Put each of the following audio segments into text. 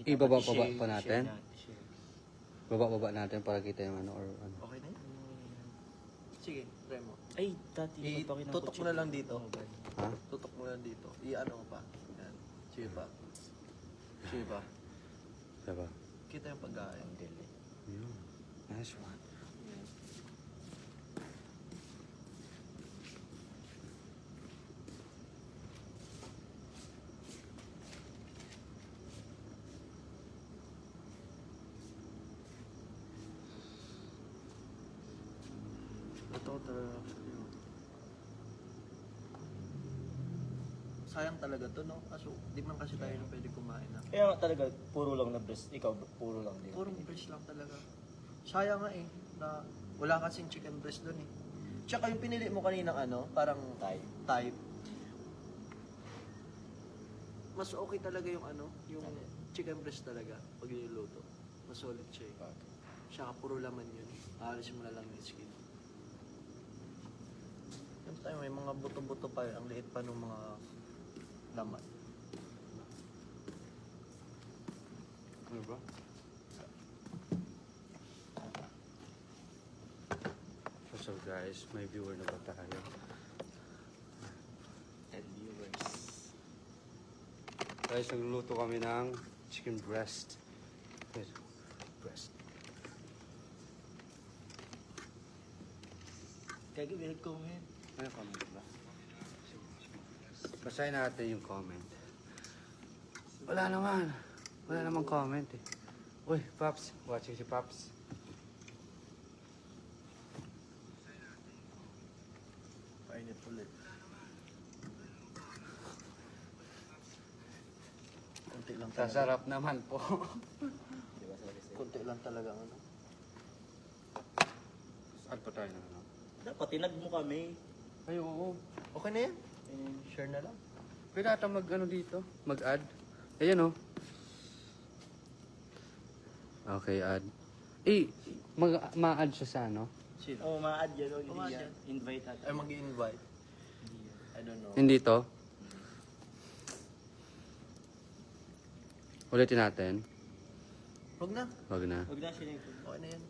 Ibaba-baba pa natin. Baba-baba natin para kita yung ano or ano. Okay na yun? Sige, try mo. Ay, dati. Tutok mo na lang dito. Ha? Tutok mo na lang dito. I-ano mo pa. Yan. Sige pa. Sige pa. Diba? Kita yung pag-aay. Yun. Nice one. Ito talaga. Sayang talaga to, no? Kaso, di man kasi tayo na pwede kumain na. Kaya nga talaga, puro lang na breast. Ikaw, puro lang din. Purong breast lang talaga. Sayang nga eh, na wala kasing chicken breast doon eh. Tsaka yung pinili mo kaninang ano, parang type. Mas okay talaga yung ano, yung chicken breast talaga pag niluluto. Mas solid siya eh. Tsaka puro laman yun. Aalisin mo na lang yung skin. Yung tayo may mga buto-buto pa yun. Ang liit pa ng mga laman. Ano ba? So guys, may viewer na ba tayo? And viewers. Guys, nagluluto kami ng chicken breast. Breast. Kaya comment. Ano comment ba? Basahin natin yung comment. Wala naman. Wala namang comment eh. Uy, Paps. Watching si Paps. Painit ulit. Kunti lang talaga. Sasarap naman po. Kunti lang talaga ano. Saan pa tayo na ano? Dapat tinag mo kami. Ay, oo. Okay na yan. Share na lang. Pwede ata mag ano dito? Mag-add? Ayan oh. Okay, add. Eh, ma-add siya sa ano? Sino? Oo, ma-add yan. O, Ma-add hindi yan. yan. Invite natin. Ay, mag-i-invite. I don't know. Hindi to. Ulitin natin. Huwag na. Wag na. Huwag na siya yung Okay na yan.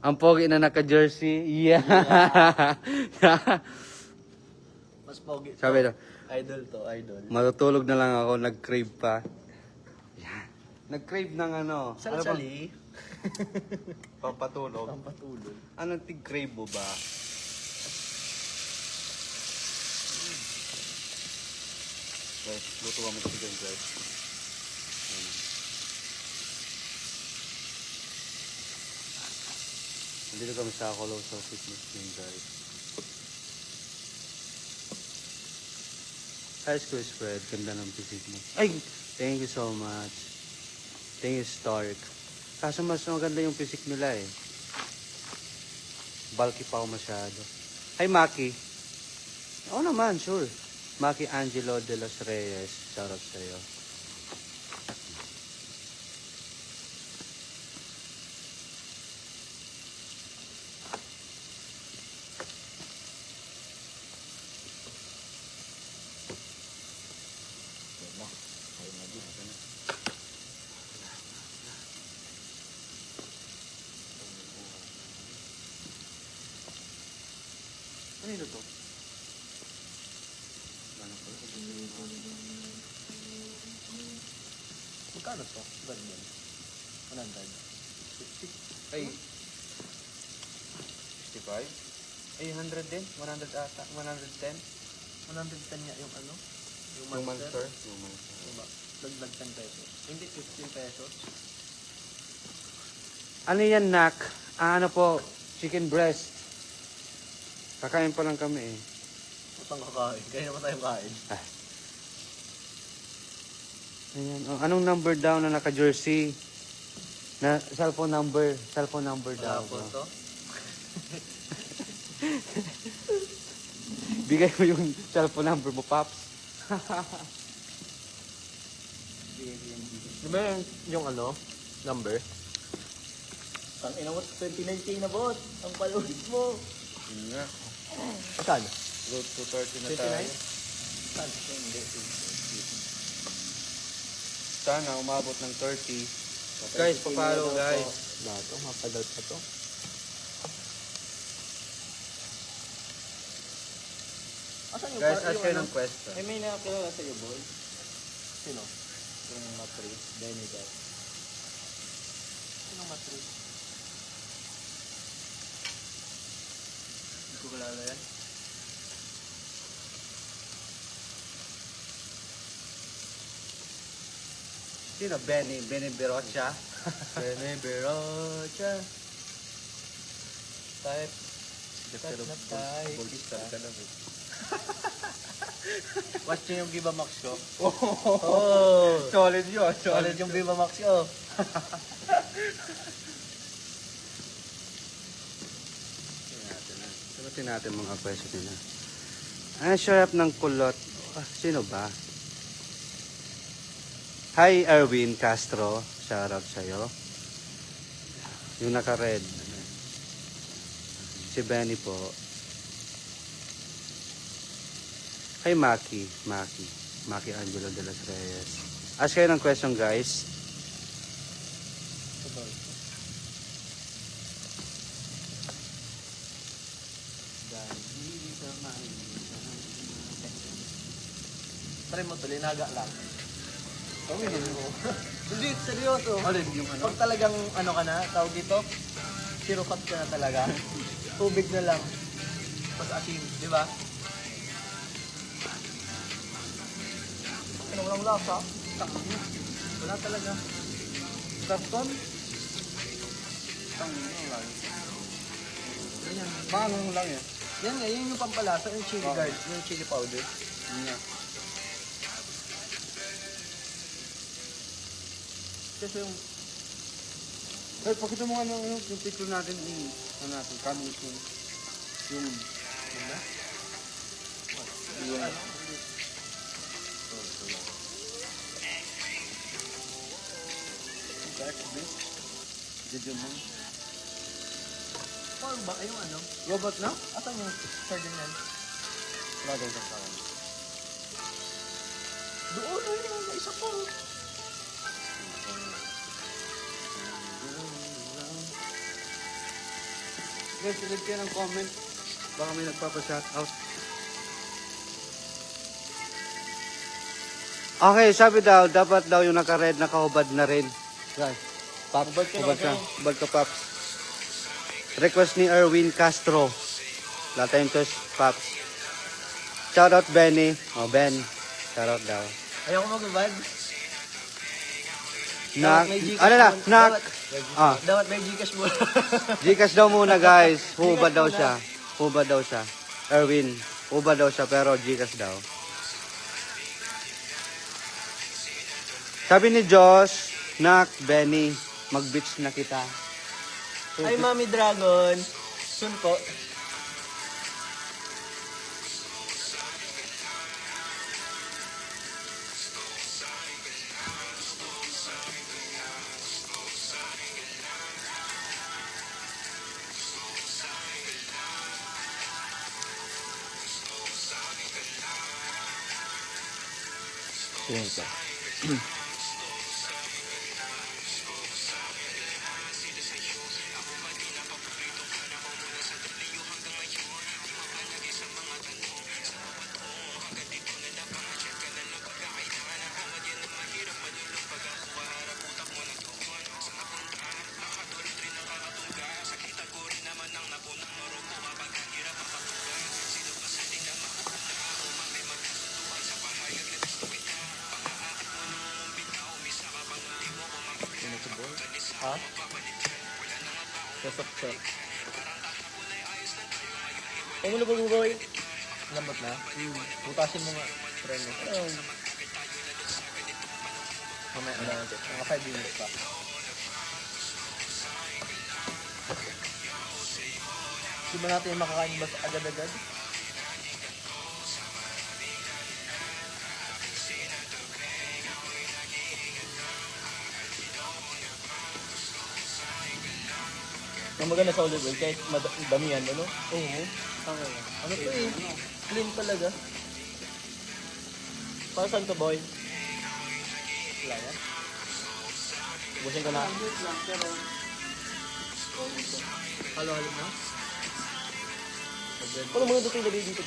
Ang pogi na naka-jersey. Yeah. Mas pogi. to. Sabi na, Idol to, idol. matutulog na lang ako, nag-crave pa. Yan. Nag-crave ng ano? Sali-sali. Pampatulog. Pampatulog. Anong tig-crave mo ba? Guys, luto kami sa chicken guys. Nandito kami sa Colossal Fitness Gym guys. Hi, Squid Spread. Ganda ng physique mo. Ay! Thank you so much. Thank you, Stark. Kaso mas maganda yung physique nila eh. Bulky pa ako masyado. Hi, Maki. Oo naman, sure. Maki Angelo de los Reyes. Shoutout sa'yo. Ano yun to? Magkano to? Ganyan. 100. Ay. 65? Ay, 100 din. 100 ata. 110. 110 nga yung ano? Yung monster. Yung monster. Diba? Dagdag 10 pesos. Hindi, 15 pesos. Ano yan, Nak? Ano po? Chicken breast. Kakain pa lang kami eh. Matang kakain. Kaya naman tayo kain. Ayan. Oh, anong number daw na naka-jersey? Na cellphone number. Cellphone number Wala daw. po to. Bigay mo yung cellphone number mo, Paps. Di ba yung ano? Number? Ang ina mo, 29K na bot. Ang palulit mo. Yun nga. Saan? Road to 30 na 29? tayo. Saan? Hindi. Sana umabot ng 30. Guys, papalo guys. Bato, mapagal pa to. Asan yung Guys, par- ask yung kayo ano? ng question. May nakakilala sa'yo, boy. Sino? Yung matri. Benny daw. Sino matri? Hindi ko kilala yan. Sino? Benny Berocha. Benny Berocha. Type. Pero na tayo. Bolstar ka na eh. Watch niyo yung Viva Max ko. Oh, solid yun. Solid yung Viva Max ko. Sagutin natin mga question nila. Ang sarap ng kulot. Ah, sino ba? Hi Erwin Castro. Shoutout sa'yo. Yung naka-red. Si Benny po. Kay Maki Angelo de los Reyes. Ask kayo ng question guys. Try mo to, linaga lang. Tawin mo. Hindi, seryoso. Alin yung ano? Pag talagang ano ka na, tawag dito, sirukat ka na talaga. Tubig na lang. Tapos asin, di ba? Ano, walang lasa? Wala talaga. Karton? Ganyan. Mangang lang yan. Yan nga, yun yung pampalasa, yung chili Okay. guard, yung chili powder. Yeah. Kasi yung, Hey, pakita mo ano yung picture natin ano natin, coming soon. Yung yung Did you know? pork ba? Yung ano? Robot na? Asan yung sardine yan? Lagay ka sa akin. Doon, ayun, may isa po. Guys, ilagay kayo ng comment. Baka may nagpapa-shoutout. Okay, sabi daw, dapat daw yung naka-red, nakahubad na rin. Guys, Paps, hubad ka. Hubad ka, Paps. Request ni Erwin Castro. Latin to Paps. Shoutout Benny. Oh, Ben. Shoutout daw. Ayoko mag-ubad. Nak. may Gcash Ano na? muna. Nak. Ah, Dapat may Gcash muna. Gcash daw muna, guys. Hubad daw siya. Hubad daw siya. Erwin. Hubad daw siya, pero Gcash daw. Sabi ni Josh, Nak, Benny, mag-beach na kita. Ay, Mami Dragon. Soon po. Sino ito? Ha? Sasok-sok. Huwag mo na boy. Lambot na? Butasin mo nga. Try mo. Mamaya na natin. Mga 5 minutes pa. Di ba natin makakain ba agad-agad? Ang maganda sa olive oil, kahit damihan, ano? Oo. Ano to eh? Clean talaga. Para saan to, boy? Wala yan. Ubusin ko na. Halo-halo na. Ano mga dito ilagay dito?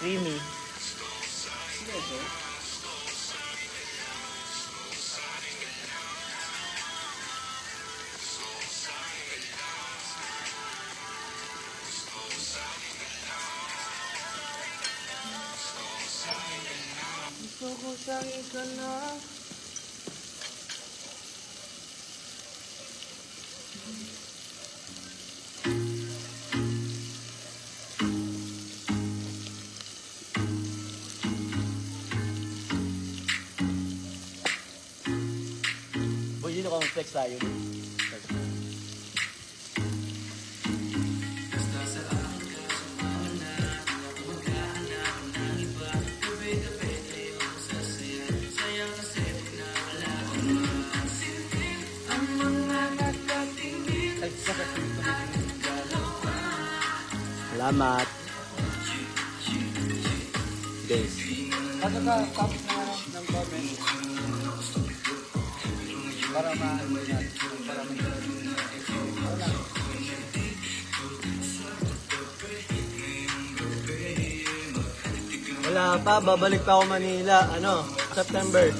Creamy. Gusto ko siyang isa na. Boy, dito ka mag-flex tayo. Salamat. Guys. Kasi ka, tapos na ng comment. Para ma-ano yan. Para Wala pa, babalik pa ako Manila. Ano? September.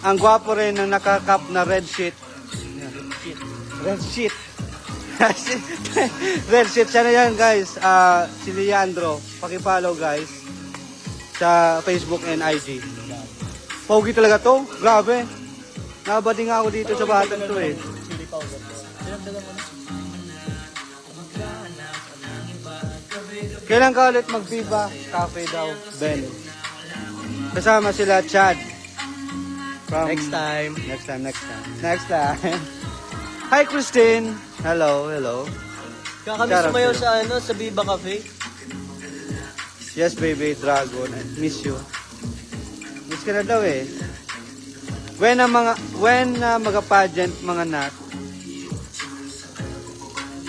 Ang gwapo rin ng nakakap na red sheet. Red sheet. Red sheet. Siya na yan guys. Si Leandro. Pakipollow guys. Sa Facebook and IG. Pogi talaga to. Grabe. Nabading ako dito sa batang to eh. Chili powder. Sinagdagan mo na. Kailan ka ulit mag-Viva Cafe daw, Ben? Kasama sila Chad. From Next time. Next time. Next time. Hi, Christine. Hello. Kakami Charot sumayaw yun. sa ano, sa Viva Cafe. Yes, baby, Dragon. I miss you. Miss ka na daw eh. When mga-pageant, mga nat?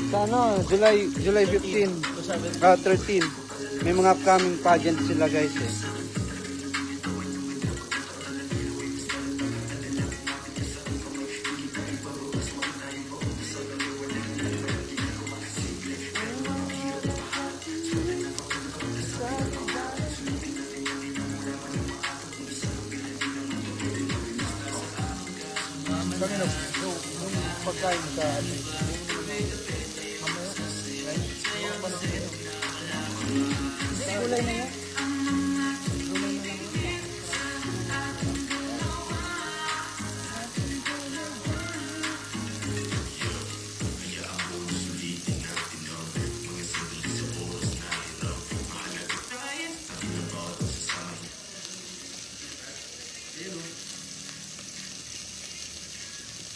Sa ano, July 15. 13. May mga upcoming pageant sila guys eh. Pagkain sa kulay na yan.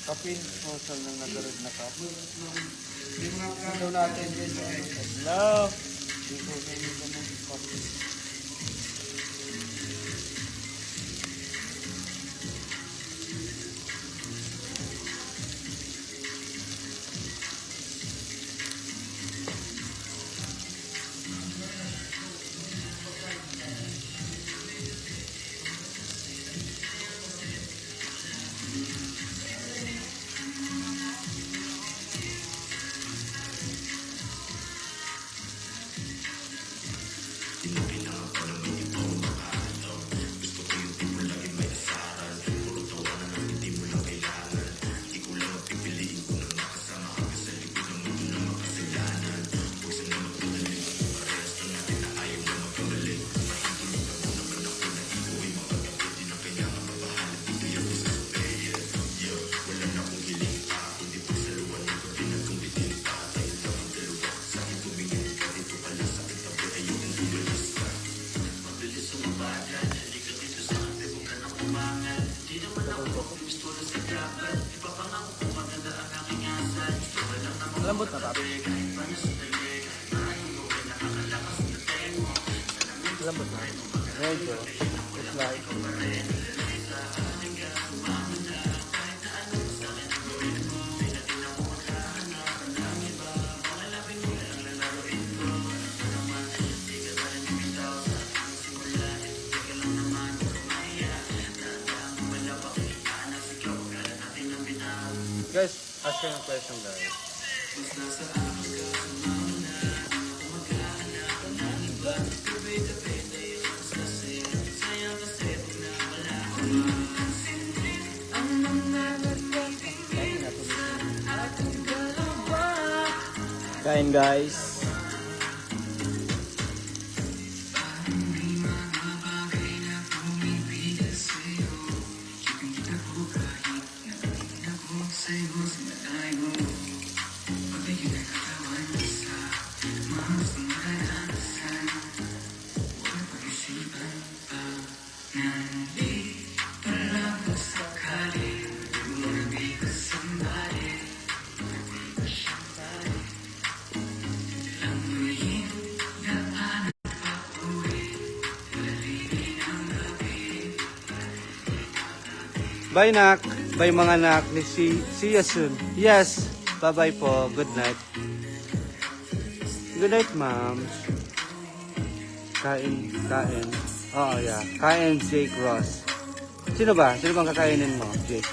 Kapin, social ng nag-red na ka. Ito natin din. Hello. Lambot na papi. Lambot na. Medyo. It's like... Guys, ask kayo ng question, guys. Kain guys. Bye, nak. Bye, mga nak. See you soon. Yes. Bye-bye po. Good night. Good night, ma'am. Kain. Oo, yeah. Kain, Jake Ross. Sino ba? Sino bang kakainin mo, Jake?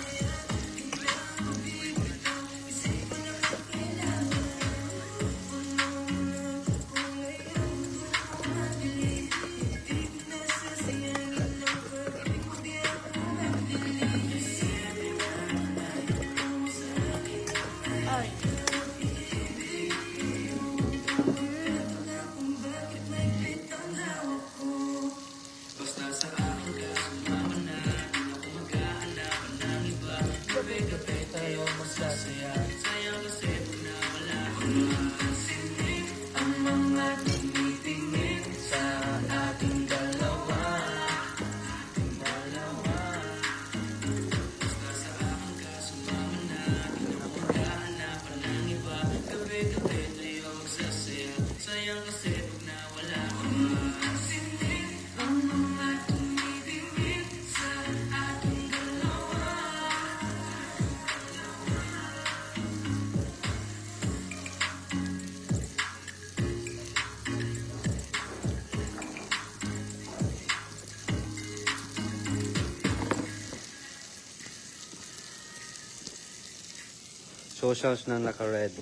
Socials na naka-red.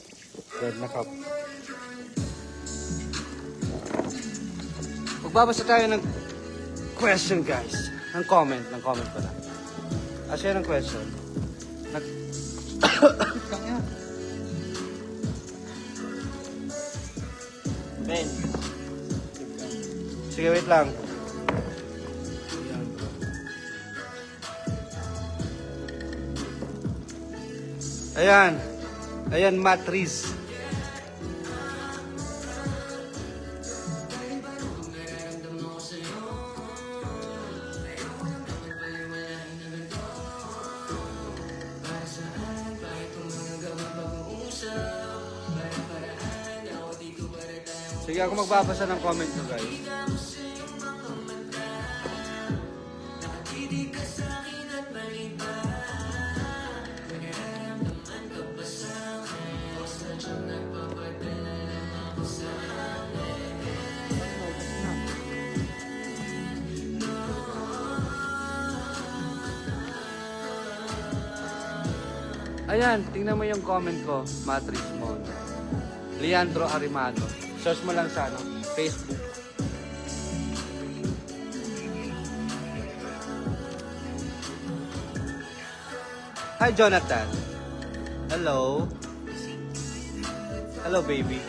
Red na cup. Magbabasa tayo ng question, guys. Ng comment pala. Asya ng question. Ben. Sige, wait lang. Ayan, Matriz. Sige, ako magbabasa ng comment nyo, guys. Ayan, tingnan mo yung comment ko, Matrix Mode. Leandro Arimado. Search mo lang sa Facebook. Hi, Jonathan. Hello. Hello, baby.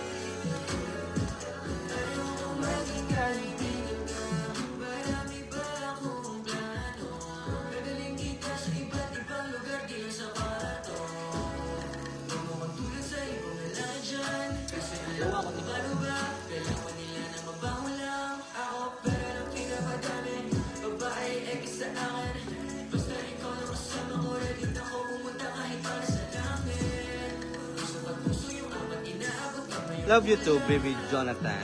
Love you too, baby Jonathan.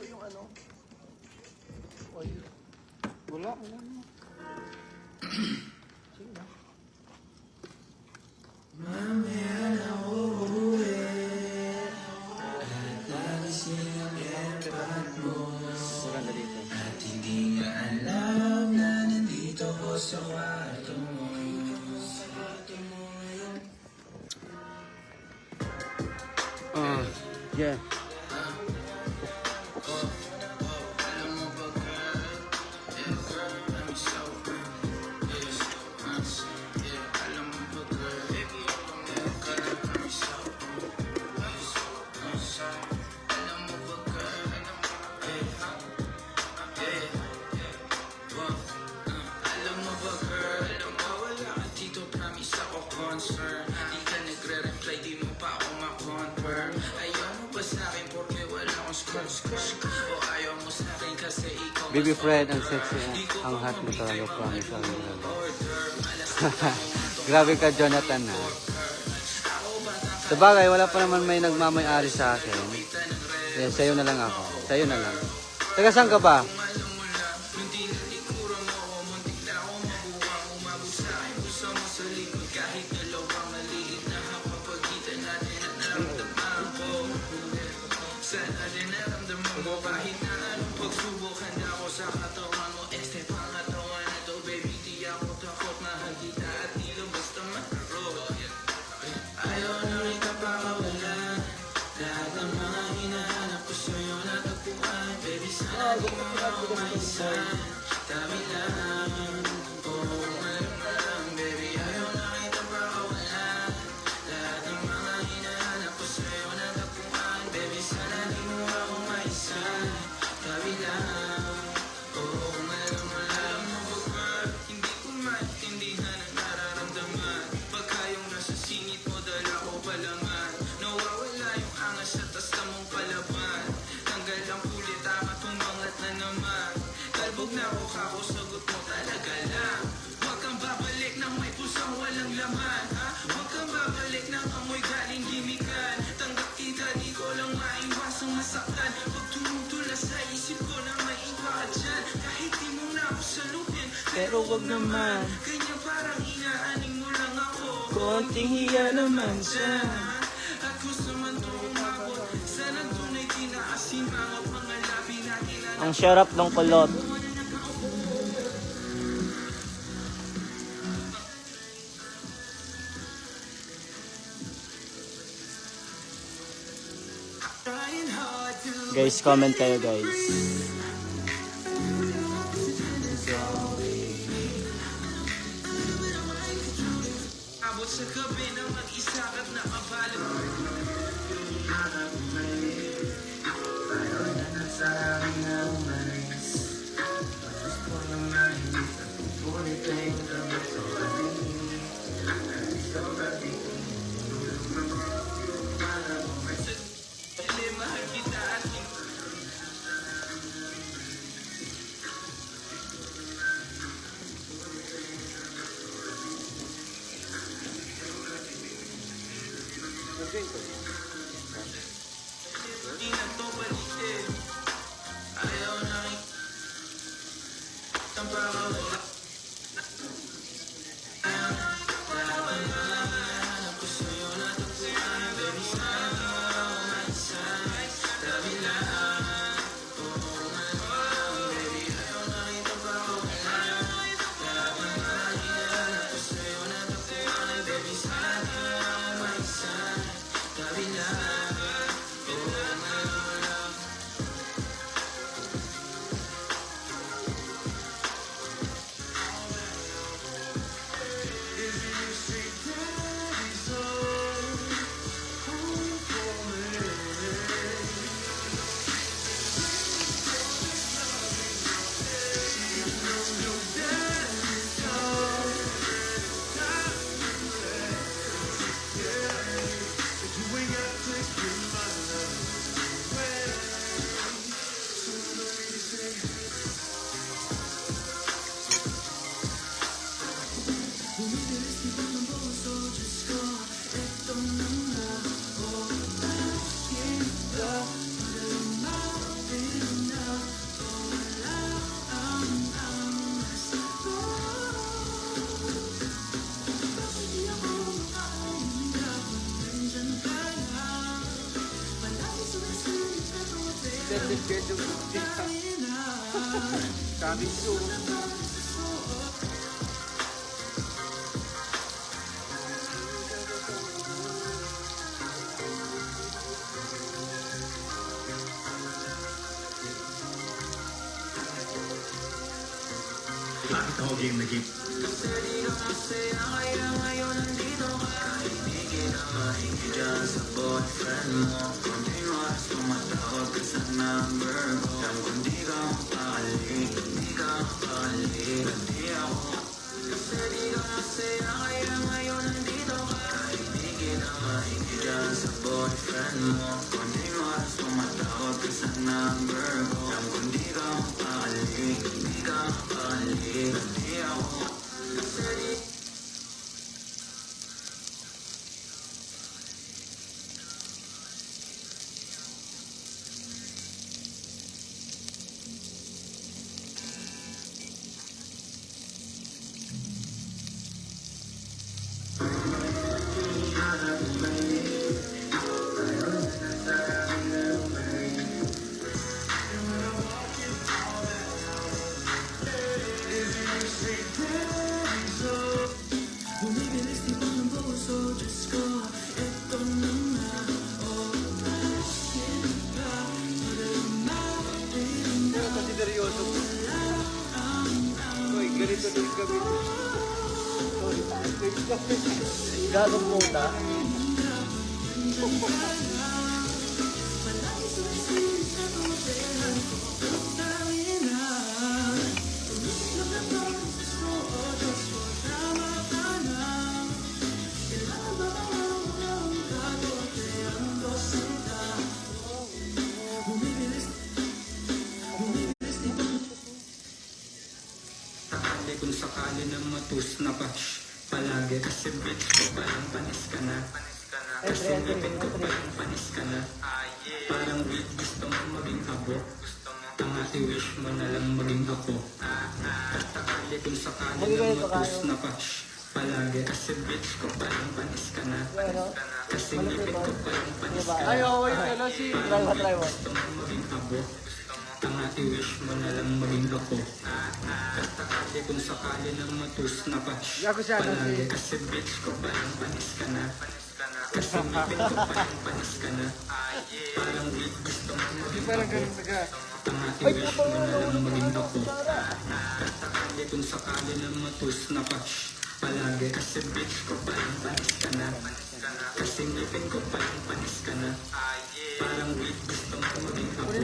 yung ano. Wala, wala na. Sige na. Maganda dito. Yeah. Baby Fred, ang sexy, ang hot mo talaga, promise. Grabe ka, Jonathan, ha? Sabagay, wala pa naman may nagmamay-ari sa akin. Eh, sa'yo na lang ako. Sa'yo na lang. Taga saan ka ba? Pero wag naman. Konting hiya naman siya. Ang syarap ng kulot. Guys, comment kayo guys. Sa gabi na mag-isakap na kabalo. Mahal kita at di na to balikin. Ayaw na ang pangawala. Hanap ko sa'yo na tagpuan. Baby, sana umaisay. Tabi lang. Oo nga naman. Baby, ayaw na kita pangawala. Hanap ko sa'yo na tagpuan. Baby, sana umaisay. Tabi lang. schedule. Coming soon. Bakit ako game na game? Pero kasi seryoso. Uy, ganito din kami. Gagong puta. Sakali kung sakali na matus na patch palagi kasi bitch ko palang panis ka na. Kasi ngipin ko palang panis ka na. Parang weed gusto mo maging abo. Ang wish mo na lang maging ako. Sakali kung sakali na matus na patch palagi kasi bitch ko palang panis ka na. Kasi ngipin ko palang panis ka na. Ay, oo, yung ano si... Try mo, try mo. Gusto mo maging abo. Ang wish mo na lang maging ako. Sakali kung sakali na matus na patch Ako siya, palagi kasi bitch ko palang panis ka na. Kasi ngipin ko palang panis ka na. Parang weed gusto mo maging Parang ako. ganun ka. Ang wish mo na lang maging ako. Sakali kung sakali na matus na patch palagi kasi bitch ko palang panis ka na. Kasi ngipin ko palang panis ka na. Parang weed gusto mo maging ako.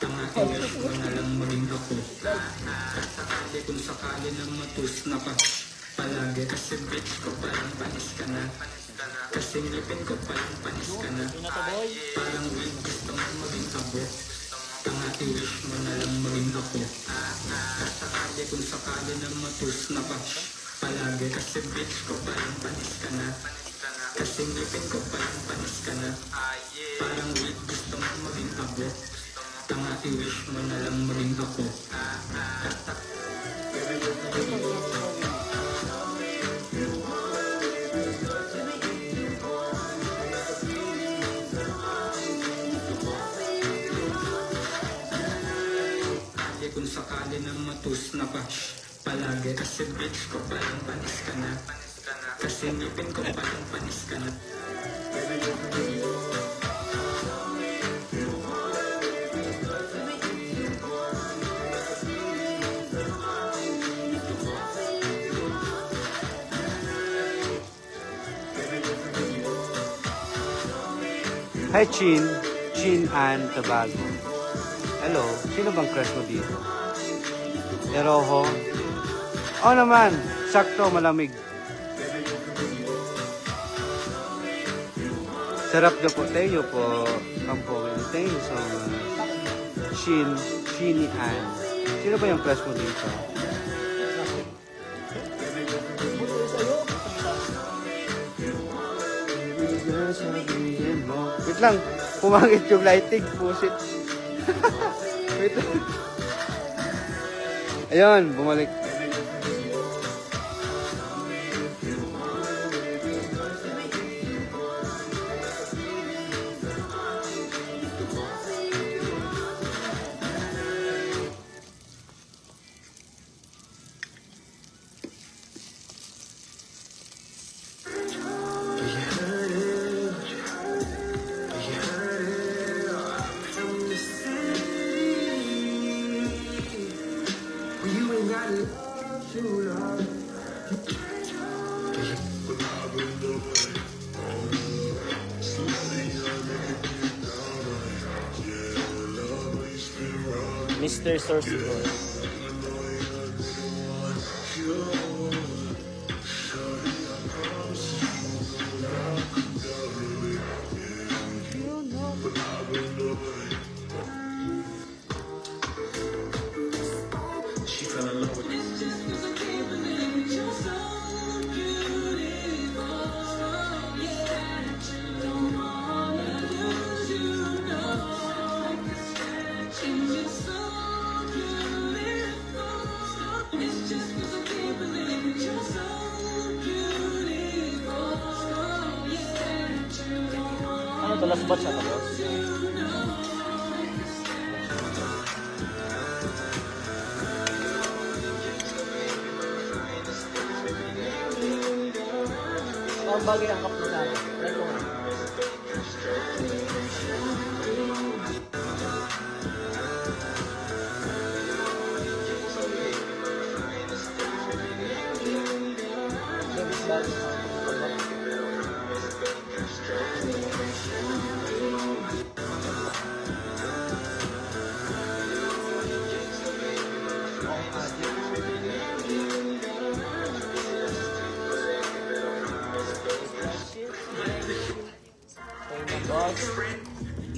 Ang wish mo na lang maging ako. Sakali kung sakali na matus na patch palagi kasi bitch ko palang panis ka na. Kasi ngipin ko palang panis ka na. Parang weed gusto mo maging abo. Ang wish mo na lang maging ako. Sakali kung sakali na matus na patch palagi kasi bitch ko palang panis ka na. Kasi ngipin ko palang panis ka na. Parang weed gusto mo maging abo. Ang wish mo na lang maging ako. Sakali kung sakali na matus na patch palagi kasi bitch ko palang panis ka na. Kasi ngipin ko palang panis ka na. Hi, Chin. Chin and Tobago. Hello. Sino bang crush mo dito? Eroho. Oo naman. Sakto, malamig. Sarap na po. Thank you po. Kampo. Thank you so much. Chin. Chini Ann. Sino ba yung crush mo dito? Wait lang. Pumangit yung lighting. Pusit. Wait lang. Ayun, bumalik. Mr. Sorcerer. She fell in love with Ano to? Last batch na to, boss? Ang bagay ang kaplo sa akin. Try ko nga. Boss.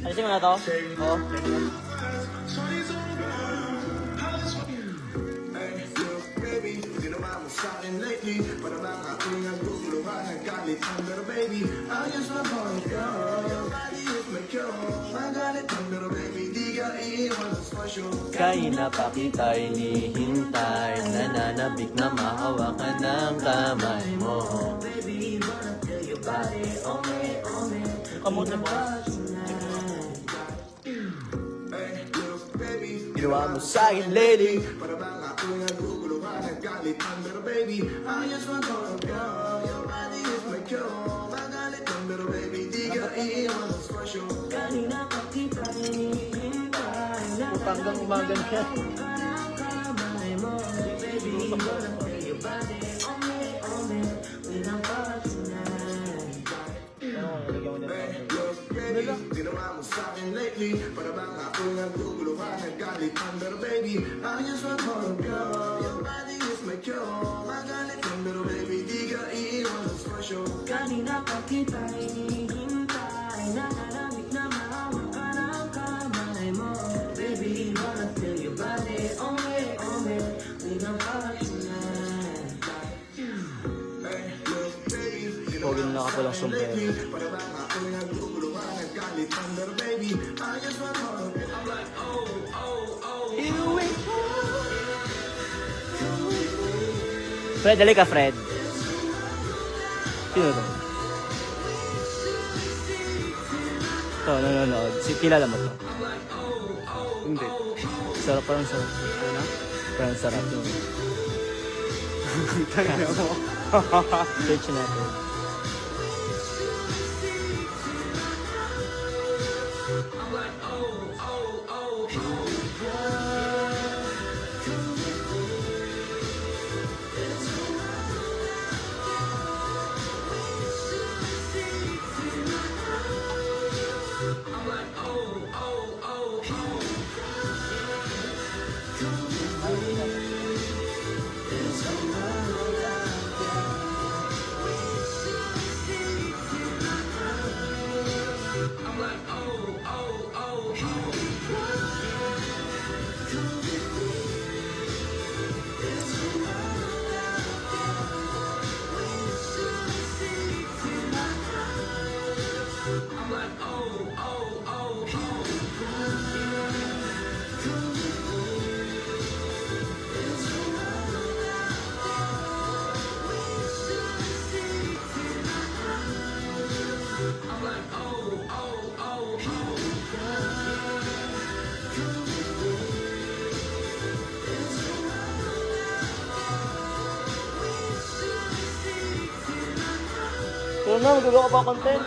Alisin mo na to? Oo. Baby, ginawa mo sa'kin lately para bang ako'y naguguluhan ng galit under baby. Ayos na ba ikaw? Your body is my cure. Magalit under baby, di ka iiwan sa spasyo. Kanina pa kita inihintay, nananabik na mahawakan ng kamay mo. Kamote mo. Ginawa mo sa'kin, lady. Para bang ako'y naguguluhan ng galit under baby. Ayos na ba ikaw? Your body is my cure. Magalit under baby, di ka iiwan sa spasyo. Hanggang umaga niya. Ginawa mo sa'kin lately para bang ako'y naguguluhan ng galit under baby. Ayos na ba ikaw? Your body is my cure. Magalit under baby, di ka iiwan sa spasyo. Kanina pa kita hinihintay, nakalamig na mahawakan ang kamay mo. Baby, wanna feel your body on me, we gon' fuck tonight. Pogi na nakapulang sombrero. Para bang ako'y naguguluhan ng galit under baby. Ayos na ba ikaw? Fred, dali ka, Fred. Sino to? Ito, nanonood. Kilala mo to? Hindi. Sarap, parang sarap. Ano? Parang sarap yun. Tangina mo. Search natin. Pero na, magagawa ka pa content.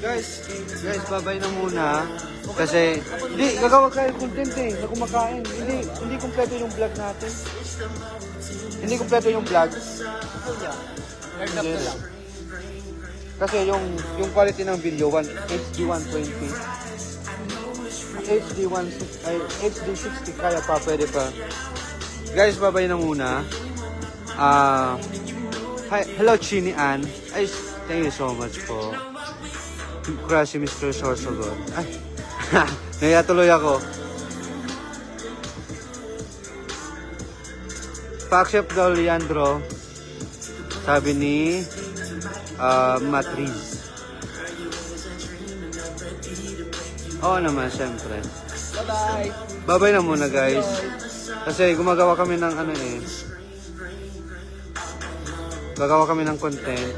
Guys, babay na muna. Kasi, hindi, gagawa kayo content eh, na kumakain. Hindi kompleto yung vlog natin. Hindi kompleto yung vlog. Hindi lang. Kasi yung quality ng video, HD 120. HD 60 kaya pa, pwede pa. Guys, babay na muna. Hello, Chini Ann. Ay, thank you so much po. Crush si Mr. Sorsogon. Ay, naya tuloy ako. Packshop daw, Leandro. Sabi ni Matriz. Oo naman, syempre. Bye-bye! Babay na muna, guys. Kasi gumagawa kami ng gagawa kami ng content.